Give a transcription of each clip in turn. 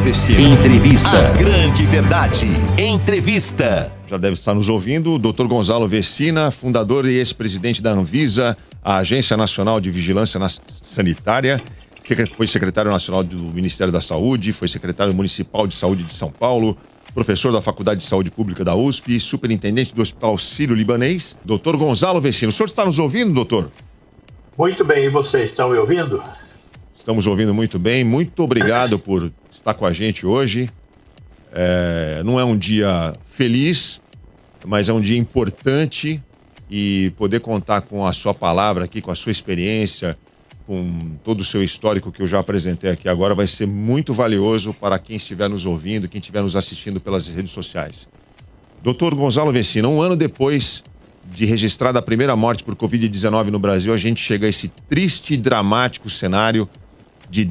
Vecina. Entrevista. A grande verdade. Entrevista. Já deve estar nos ouvindo o Dr. Gonzalo Vecina, fundador e ex-presidente da Anvisa, a Agência Nacional de Vigilância Sanitária. Foi secretário nacional do Ministério da Saúde, foi secretário municipal de saúde de São Paulo, professor da Faculdade de Saúde Pública da USP, superintendente do Hospital Sírio-Libanês. Dr. Gonzalo Vecina, o senhor está nos ouvindo, doutor? Muito bem, e vocês estão me ouvindo? Estamos ouvindo muito bem, muito obrigado por estar com a gente hoje. Não é um dia feliz, mas é um dia importante e poder contar com a sua palavra aqui, com a sua experiência, com todo o seu histórico que eu já apresentei aqui agora, vai ser muito valioso para quem estiver nos ouvindo, quem estiver nos assistindo pelas redes sociais. Dr. Gonzalo Vecina, um ano depois de registrada a primeira morte por Covid-19 no Brasil, a gente chega a esse triste e dramático cenário de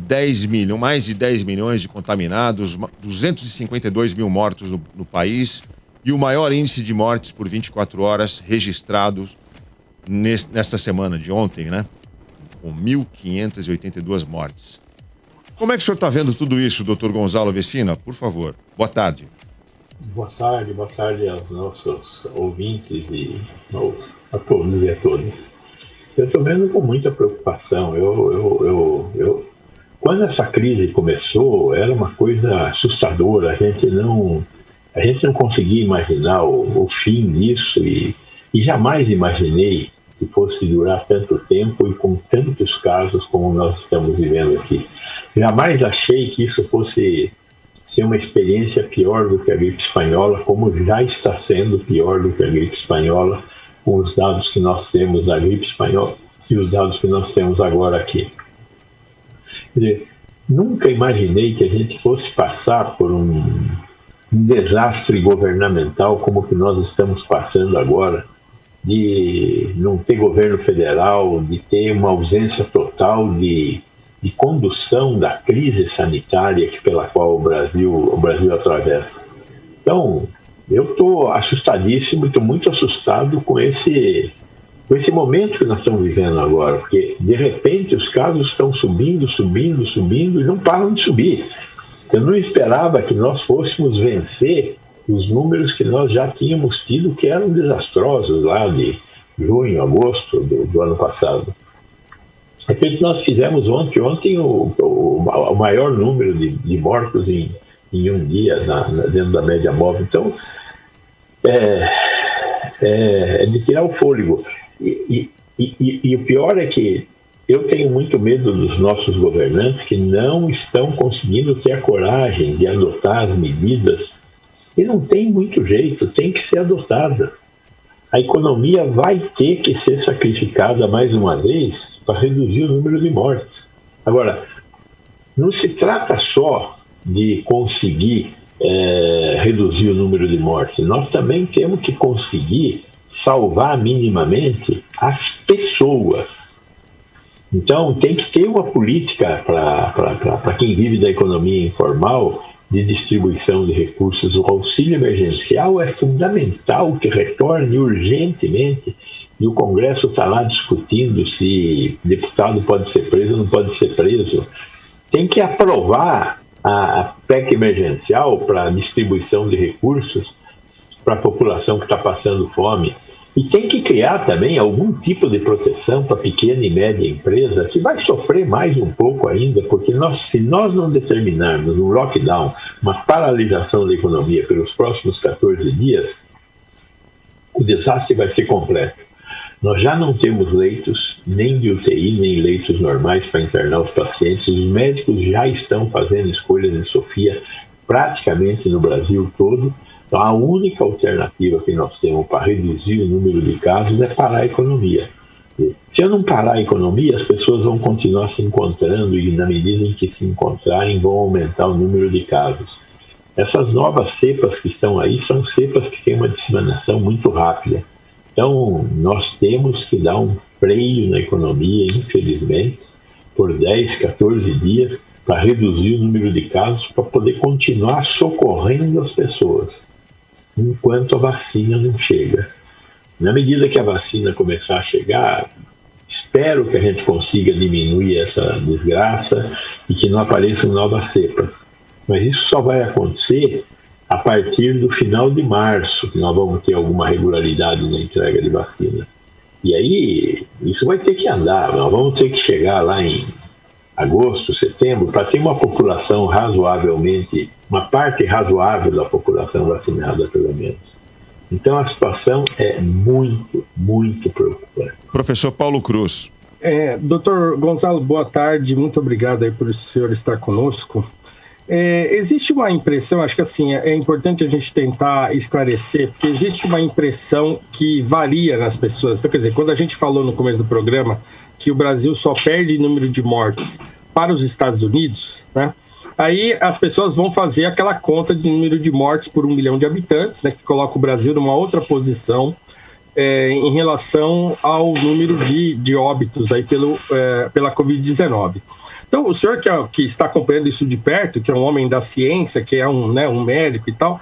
mais de 10 milhões de contaminados, 252 mil mortos no país e o maior índice de mortes por 24 horas registrados nesta semana de ontem, né? Com 1.582 mortes. Como é que o senhor está vendo tudo isso, doutor Gonzalo Vecina? Por favor, boa tarde. Boa tarde aos nossos ouvintes e a todos e a todas. Eu estou vendo com muita preocupação. Quando essa crise começou, era uma coisa assustadora. A gente não conseguia imaginar o fim disso e jamais imaginei que fosse durar tanto tempo e com tantos casos como nós estamos vivendo aqui. Jamais achei que isso fosse ser uma experiência pior do que a gripe espanhola, como já está sendo pior do que a gripe espanhola, com os dados que nós temos da gripe espanhola e os dados que nós temos agora aqui. Quer dizer, nunca imaginei que a gente fosse passar por um desastre governamental como o que nós estamos passando agora, de não ter governo federal, de ter uma ausência total de condução da crise sanitária pela qual o Brasil atravessa. Então, eu estou assustadíssimo, estou muito assustado com esse momento que nós estamos vivendo agora, porque de repente os casos estão subindo e não param de subir. Eu não esperava que nós fôssemos vencer os números que nós já tínhamos tido, que eram desastrosos lá de junho, agosto do ano passado. Aquilo que nós fizemos ontem o maior número de mortos em um dia dentro da média móvel. Então, é de tirar o fôlego. E o pior é que eu tenho muito medo dos nossos governantes que não estão conseguindo ter a coragem de adotar as medidas, e não tem muito jeito, tem que ser adotada. A economia vai ter que ser sacrificada mais uma vez para reduzir o número de mortes. Agora, não se trata só de conseguir reduzir o número de mortes, nós também temos que conseguir salvar minimamente as pessoas. Então, tem que ter uma política para quem vive da economia informal de distribuição de recursos. O auxílio emergencial é fundamental que retorne urgentemente, e o Congresso está lá discutindo se deputado pode ser preso ou não pode ser preso. Tem que aprovar a PEC emergencial para distribuição de recursos para a população que está passando fome. E tem que criar também algum tipo de proteção para pequena e média empresa, que vai sofrer mais um pouco ainda, porque se nós não determinarmos um lockdown, uma paralisação da economia pelos próximos 14 dias, o desastre vai ser completo. Nós já não temos leitos, nem de UTI, nem leitos normais para internar os pacientes. Os médicos já estão fazendo escolhas de Sofia praticamente no Brasil todo. Então, a única alternativa que nós temos para reduzir o número de casos é parar a economia. Se eu não parar a economia, as pessoas vão continuar se encontrando e, na medida em que se encontrarem, vão aumentar o número de casos. Essas novas cepas que estão aí são cepas que têm uma disseminação muito rápida. Então, nós temos que dar um freio na economia, infelizmente, por 10, 14 dias, para reduzir o número de casos, para poder continuar socorrendo as pessoas, enquanto a vacina não chega. Na medida que a vacina começar a chegar, espero que a gente consiga diminuir essa desgraça e que não apareçam novas cepas. Mas isso só vai acontecer a partir do final de março, que nós vamos ter alguma regularidade na entrega de vacinas. E aí, isso vai ter que andar, nós vamos ter que chegar lá em agosto, setembro, para ter uma população razoavelmente, uma parte razoável da população vacinada, pelo menos. Então, a situação é muito, muito preocupante. Professor Paulo Cruz. Doutor Gonzalo, boa tarde, muito obrigado aí por o senhor estar conosco. Existe uma impressão, acho que assim, é importante a gente tentar esclarecer, porque existe uma impressão que varia nas pessoas. Então, quer dizer, quando a gente falou no começo do programa que o Brasil só perde número de mortes para os Estados Unidos, né? Aí as pessoas vão fazer aquela conta de número de mortes por 1 milhão de habitantes, né, que coloca o Brasil numa outra posição em relação ao número de óbitos aí pela Covid-19. Então, o senhor que está acompanhando isso de perto, que é um homem da ciência, que é um médico e tal,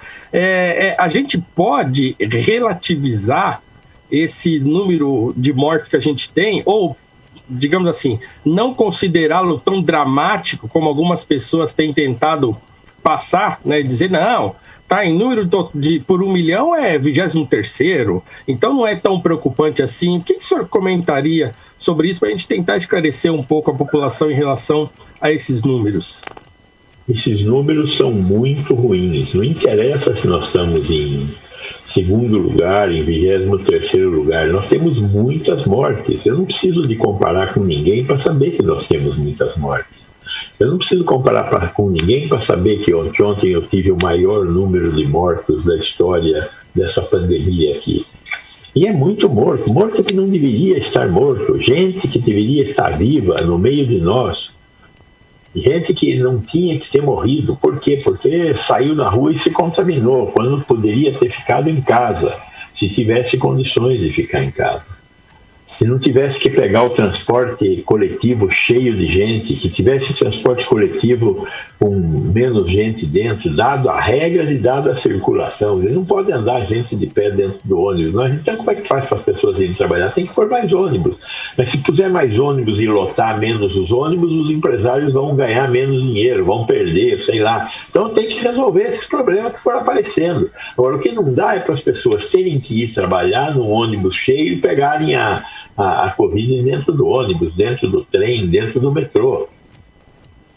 a gente pode relativizar esse número de mortes que a gente tem, ou, digamos assim, não considerá-lo tão dramático como algumas pessoas têm tentado passar, né, dizer, não, tá, em número por 1 milhão é 23º, então não é tão preocupante assim. O que o senhor comentaria sobre isso para a gente tentar esclarecer um pouco a população em relação a esses números? Esses números são muito ruins. Não interessa se nós estamos em segundo lugar, em 23º lugar. Nós temos muitas mortes. Eu não preciso de comparar com ninguém para saber que nós temos muitas mortes. Eu não preciso comparar com ninguém para saber que ontem eu tive o maior número de mortos da história dessa pandemia aqui. E é muito morto, morto que não deveria estar morto, gente que deveria estar viva no meio de nós, gente que não tinha que ter morrido. Por quê? Porque saiu na rua e se contaminou, quando poderia ter ficado em casa, se tivesse condições de ficar em casa. Se não tivesse que pegar o transporte coletivo cheio de gente, que tivesse transporte coletivo com menos gente dentro, dado a regra e dada a circulação. Ele não pode andar gente de pé dentro do ônibus. Então, como é que faz para as pessoas irem trabalhar? Tem que pôr mais ônibus. Mas se puser mais ônibus e lotar menos os ônibus, os empresários vão ganhar menos dinheiro, vão perder, sei lá. Então, tem que resolver esses problemas que foram aparecendo. Agora, o que não dá é para as pessoas terem que ir trabalhar num ônibus cheio e pegarem a Covid dentro do ônibus, dentro do trem, dentro do metrô.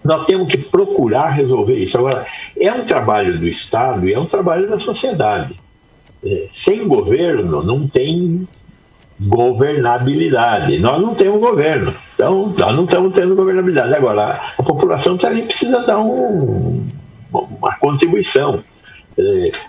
Nós temos que procurar resolver isso. Agora, é um trabalho do Estado e é um trabalho da sociedade. Sem governo, não tem governabilidade. Nós não temos governo. Então, nós não estamos tendo governabilidade. Agora, a população também precisa dar uma contribuição.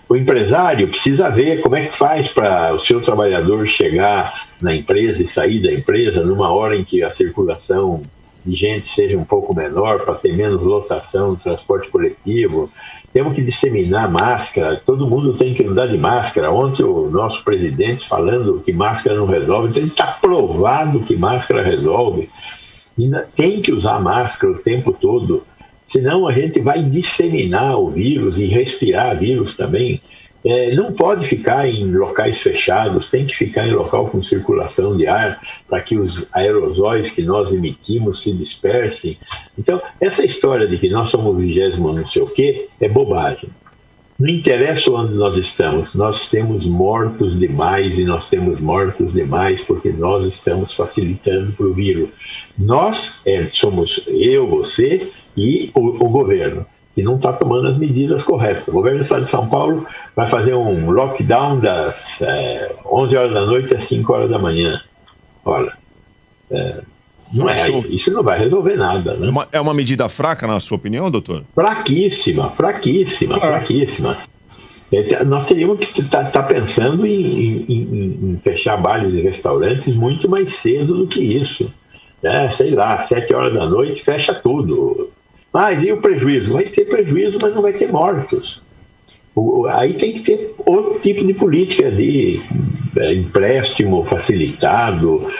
O empresário precisa ver como é que faz para o seu trabalhador chegar na empresa e sair da empresa numa hora em que a circulação de gente seja um pouco menor, para ter menos lotação no transporte coletivo. Temos que disseminar máscara, todo mundo tem que andar de máscara. Ontem o nosso presidente falando que máscara não resolve, então está provado que máscara resolve. E tem que usar máscara o tempo todo, senão a gente vai disseminar o vírus e respirar vírus também. Não pode ficar em locais fechados, tem que ficar em local com circulação de ar para que os aerosóis que nós emitimos se dispersem. Então, essa história de que nós somos 20º não sei o quê é bobagem. Não interessa onde nós estamos, nós temos mortos demais e nós temos mortos demais porque nós estamos facilitando para o vírus. Nós somos eu, você e o governo, que não está tomando as medidas corretas. O governo do Estado de São Paulo vai fazer um lockdown das 11 horas da noite às 5 horas da manhã. Olha, isso não vai resolver nada. Né? É uma medida fraca, na sua opinião, doutor? Fraquíssima. Nós teríamos que estar pensando em fechar bares e restaurantes muito mais cedo do que isso. Sei lá, 7 horas da noite, fecha tudo. Mas e o prejuízo? Vai ter prejuízo, mas não vai ter mortos. Aí tem que ter outro tipo de política de empréstimo facilitado.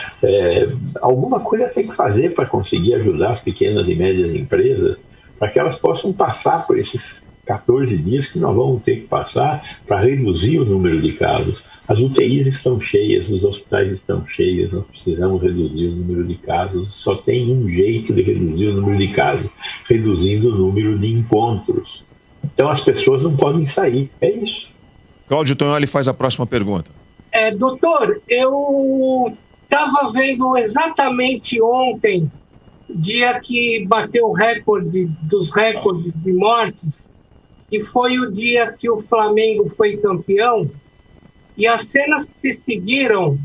Alguma coisa tem que fazer para conseguir ajudar as pequenas e médias empresas, para que elas possam passar por esses 14 dias que nós vamos ter que passar para reduzir o número de casos. As UTIs estão cheias, os hospitais estão cheios, nós precisamos reduzir o número de casos. Só tem um jeito de reduzir o número de casos, reduzindo o número de encontros. Então as pessoas não podem sair. É isso. Cláudio Tonholi faz a próxima pergunta. Doutor, eu estava vendo exatamente ontem, dia que bateu o recorde dos recordes de mortes, e foi o dia que o Flamengo foi campeão, e as cenas que se seguiram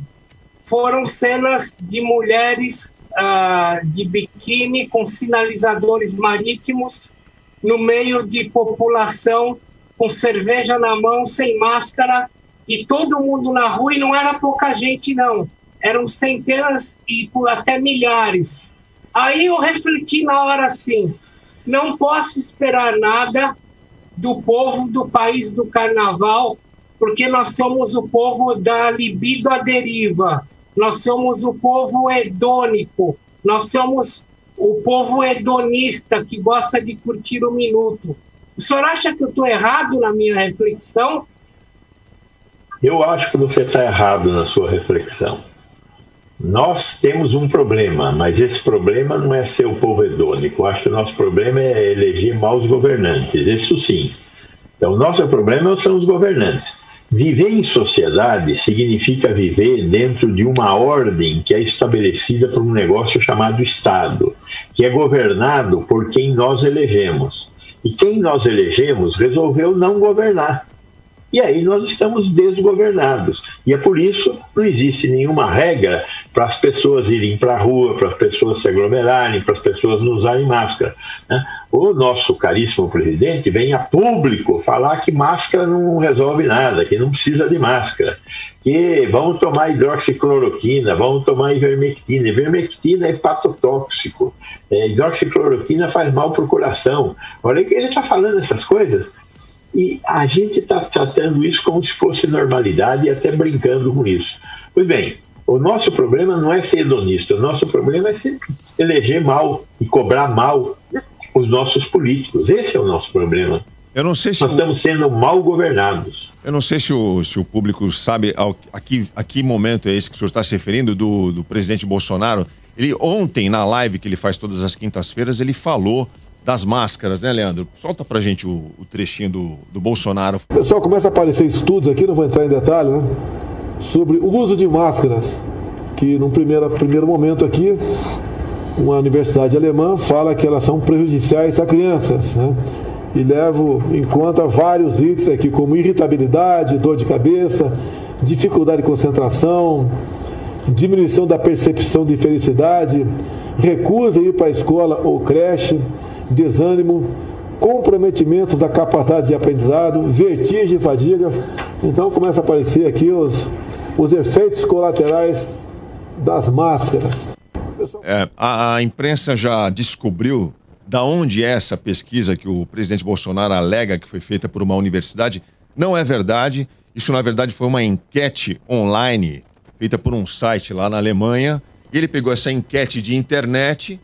foram cenas de mulheres de biquíni com sinalizadores marítimos no meio de população com cerveja na mão, sem máscara, e todo mundo na rua, e não era pouca gente não, eram centenas e até milhares. Aí eu refleti na hora assim, não posso esperar nada do povo do país do carnaval, porque nós somos o povo da libido à deriva, nós somos o povo hedônico, nós somos o povo hedonista que gosta de curtir o minuto. O senhor acha que eu estou errado na minha reflexão? Eu acho que você está errado na sua reflexão. Nós temos um problema, mas esse problema não é ser o povo hedônico. Eu acho que o nosso problema é eleger maus governantes, isso sim. Então, o nosso problema são os governantes. Viver em sociedade significa viver dentro de uma ordem que é estabelecida por um negócio chamado Estado, que é governado por quem nós elegemos. E quem nós elegemos resolveu não governar. E aí nós estamos desgovernados. E é por isso que não existe nenhuma regra para as pessoas irem para a rua, para as pessoas se aglomerarem, para as pessoas não usarem máscara, né? O nosso caríssimo presidente vem a público falar que máscara não resolve nada, que não precisa de máscara, que vamos tomar hidroxicloroquina, vamos tomar ivermectina. Ivermectina é hepatotóxico, hidroxicloroquina faz mal para o coração. Olha que ele está falando essas coisas. E a gente está tratando isso como se fosse normalidade e até brincando com isso. Pois bem, o nosso problema não é ser hedonista, o nosso problema é eleger mal e cobrar mal os nossos políticos. Esse é o nosso problema. Eu não sei se nós estamos sendo mal governados. Eu não sei se o público sabe a que momento é esse que o senhor está se referindo do presidente Bolsonaro. Ele ontem, na live que ele faz todas as quintas-feiras, ele falou das máscaras, né, Leandro? Solta pra gente o trechinho do Bolsonaro. Pessoal, começa a aparecer estudos aqui, não vou entrar em detalhe, né? Sobre o uso de máscaras, que num primeiro momento aqui, uma universidade alemã fala que elas são prejudiciais a crianças, né? E levo em conta vários itens aqui, como irritabilidade, dor de cabeça, dificuldade de concentração, diminuição da percepção de felicidade, recusa ir para a escola ou creche, desânimo, comprometimento da capacidade de aprendizado, vertigem e fadiga. Então começa a aparecer aqui os efeitos colaterais das máscaras. A imprensa já descobriu da onde é essa pesquisa que o presidente Bolsonaro alega que foi feita por uma universidade. Não é verdade. Isso, na verdade, foi uma enquete online feita por um site lá na Alemanha. E ele pegou essa enquete de internet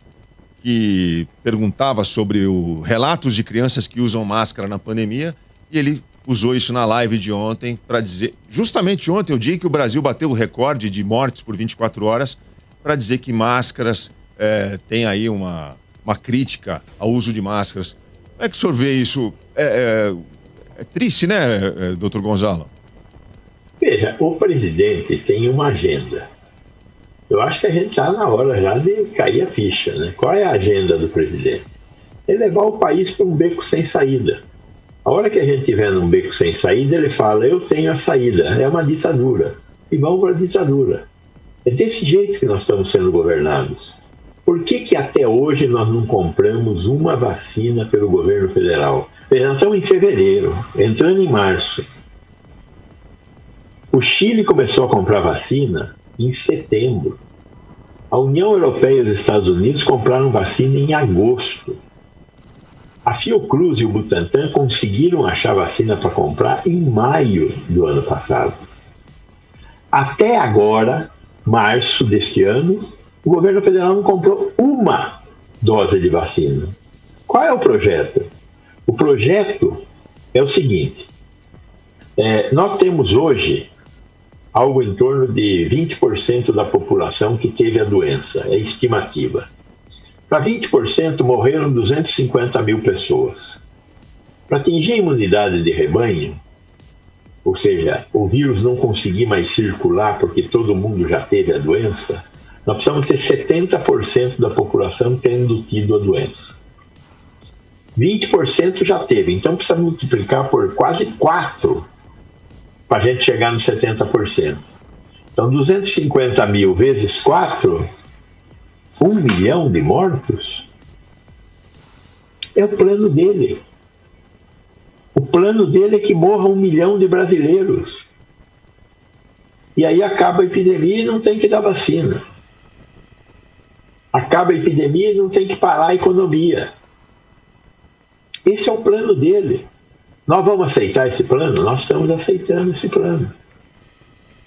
que perguntava sobre relatos de crianças que usam máscara na pandemia, e ele usou isso na live de ontem para dizer, justamente ontem, o dia que o Brasil bateu o recorde de mortes por 24 horas, para dizer que máscaras tem aí uma crítica ao uso de máscaras. Como é que o senhor vê isso? É triste, né, doutor Gonzalo? Veja, o presidente tem uma agenda. Eu acho que a gente está na hora já de cair a ficha, né? Qual é a agenda do presidente? É levar o país para um beco sem saída. A hora que a gente estiver num beco sem saída, ele fala, eu tenho a saída, é uma ditadura. E vamos para a ditadura. É desse jeito que nós estamos sendo governados. Por que até hoje nós não compramos uma vacina pelo governo federal? Nós estamos em fevereiro, entrando em março. O Chile começou a comprar vacina em setembro. A União Europeia e os Estados Unidos compraram vacina em agosto. A Fiocruz e o Butantan conseguiram achar vacina para comprar em maio do ano passado. Até agora, março deste ano, o governo federal não comprou uma dose de vacina. Qual é o projeto? O projeto é o seguinte. Nós temos hoje algo em torno de 20% da população que teve a doença, é estimativa. Para 20% morreram 250 mil pessoas. Para atingir a imunidade de rebanho, ou seja, o vírus não conseguir mais circular porque todo mundo já teve a doença, nós precisamos ter 70% da população tendo tido a doença. 20% já teve, então precisa multiplicar por quase 4 para a gente chegar nos 70%. Então, 250 mil vezes 4, 1 milhão de mortos, é o plano dele. O plano dele é que morra 1 milhão de brasileiros. E aí acaba a epidemia e não tem que dar vacina. Acaba a epidemia e não tem que parar a economia. Esse é o plano dele. Nós vamos aceitar esse plano? Nós estamos aceitando esse plano.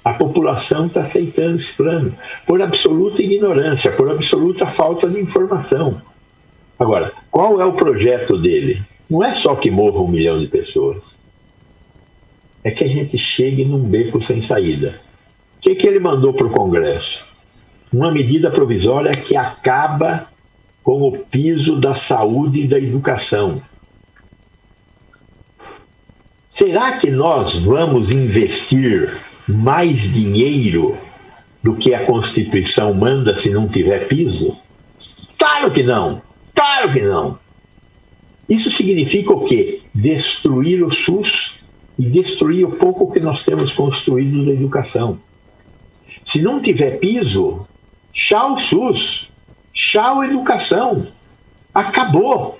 A população está aceitando esse plano. Por absoluta ignorância, por absoluta falta de informação. Agora, qual é o projeto dele? Não é só que morra 1 milhão de pessoas. É que a gente chegue num beco sem saída. O que ele mandou para o Congresso? Uma medida provisória que acaba com o piso da saúde e da educação. Será que nós vamos investir mais dinheiro do que a Constituição manda se não tiver piso? Claro que não! Claro que não! Isso significa o quê? Destruir o SUS e destruir o pouco que nós temos construído da educação. Se não tiver piso, tchau SUS, tchau educação. Acabou.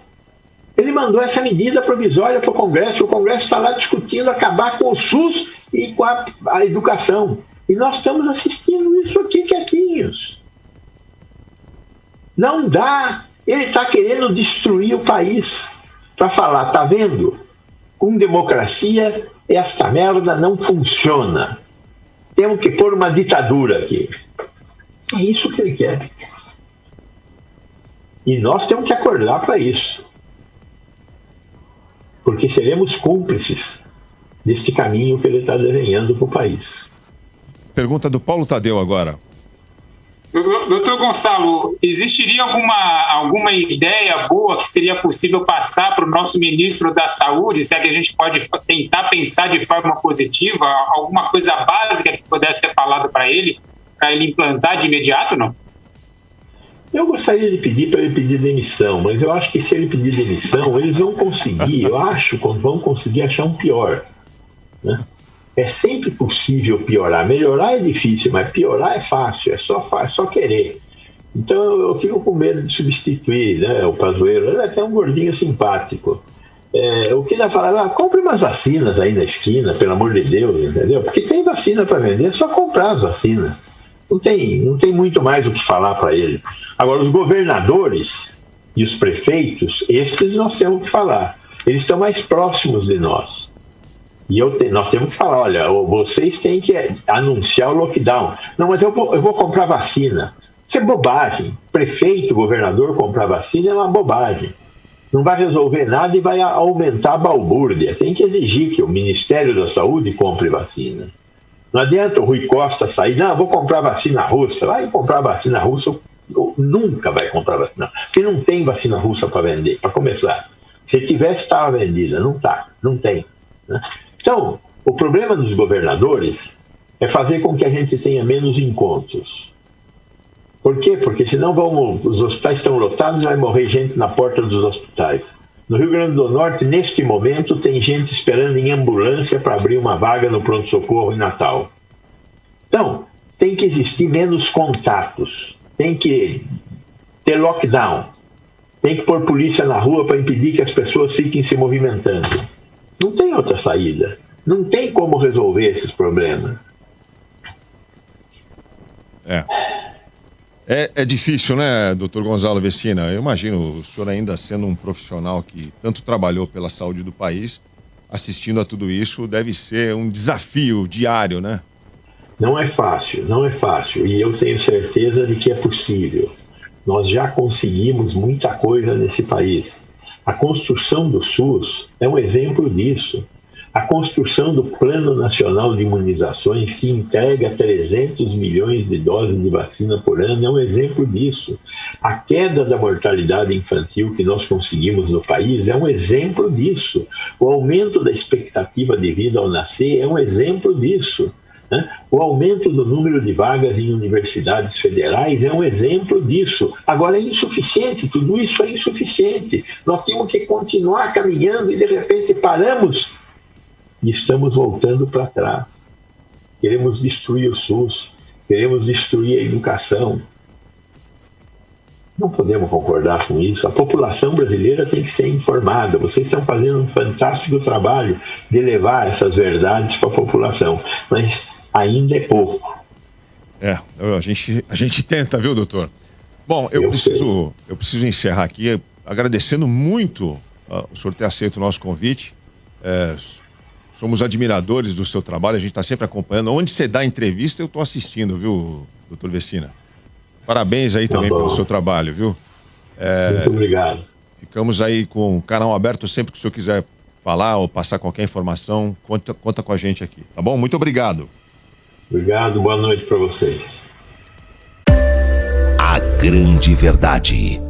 Ele mandou essa medida provisória para o Congresso está lá discutindo acabar com o SUS e com a educação. E nós estamos assistindo isso aqui quietinhos. Não dá. Ele está querendo destruir o país para falar, tá vendo? Com democracia, esta merda não funciona. Temos que pôr uma ditadura aqui. É isso que ele quer. E nós temos que acordar para isso. Porque seremos cúmplices deste caminho que ele está desenhando para o país. Pergunta do Paulo Tadeu agora. Doutor Gonçalo, existiria alguma ideia boa que seria possível passar para o nosso ministro da Saúde, se é que a gente pode tentar pensar de forma positiva, alguma coisa básica que pudesse ser falada para ele implantar de imediato, não? Eu gostaria de pedir para ele pedir demissão, mas eu acho que se ele pedir demissão, eles vão conseguir, vão conseguir achar um pior. Né? É sempre possível piorar. Melhorar é difícil, mas piorar é fácil, é só querer. Então eu fico com medo de substituir, né, o Pazuello. Ele é até um gordinho simpático. O que dá para falar? Compre umas vacinas aí na esquina, pelo amor de Deus, entendeu? Porque tem vacina para vender, é só comprar as vacinas. Não tem muito mais o que falar para ele. Agora, os governadores e os prefeitos, esses nós temos que falar. Eles estão mais próximos de nós. E nós temos que falar, olha, vocês têm que anunciar o lockdown. Não, mas eu vou comprar vacina. Isso é bobagem. Prefeito, governador comprar vacina é uma bobagem. Não vai resolver nada e vai aumentar a balbúrdia. Tem que exigir que o Ministério da Saúde compre vacina. Não adianta o Rui Costa sair, não, vou comprar vacina russa. Vai comprar vacina russa, nunca vai comprar vacina. Porque não tem vacina russa para vender, para começar. Se tivesse, estava vendida. Não está, não tem. Né? Então, o problema dos governadores é fazer com que a gente tenha menos encontros. Por quê? Porque senão os hospitais estão lotados e vai morrer gente na porta dos hospitais. No Rio Grande do Norte, neste momento, tem gente esperando em ambulância para abrir uma vaga no pronto-socorro em Natal. Então, tem que existir menos contatos. Tem que ter lockdown. Tem que pôr polícia na rua para impedir que as pessoas fiquem se movimentando. Não tem outra saída. Não tem como resolver esses problemas. É difícil, né, doutor Gonzalo Vecina? Eu imagino o senhor ainda sendo um profissional que tanto trabalhou pela saúde do país, assistindo a tudo isso, deve ser um desafio diário, né? Não é fácil, não é fácil. E eu tenho certeza de que é possível. Nós já conseguimos muita coisa nesse país. A construção do SUS é um exemplo disso. A construção do Plano Nacional de Imunizações, que entrega 300 milhões de doses de vacina por ano, é um exemplo disso. A queda da mortalidade infantil que nós conseguimos no país é um exemplo disso. O aumento da expectativa de vida ao nascer é um exemplo disso. O aumento do número de vagas em universidades federais é um exemplo disso. Agora, é insuficiente, tudo isso é insuficiente. Nós temos que continuar caminhando e, de repente, paramos e estamos voltando para trás. Queremos destruir o SUS, queremos destruir a educação. Não podemos concordar com isso. A população brasileira tem que ser informada. Vocês estão fazendo um fantástico trabalho de levar essas verdades para a população, mas ainda é pouco. A gente tenta, viu, doutor? Bom, eu preciso encerrar aqui agradecendo muito o senhor ter aceito o nosso convite. Somos admiradores do seu trabalho, a gente está sempre acompanhando. Onde você dá entrevista, eu estou assistindo, viu, doutor Vecina? Parabéns aí também pelo seu trabalho, viu? Muito obrigado. Ficamos aí com o canal aberto sempre que o senhor quiser falar ou passar qualquer informação, conta com a gente aqui, tá bom? Muito obrigado. Obrigado, boa noite para vocês. A Grande Verdade.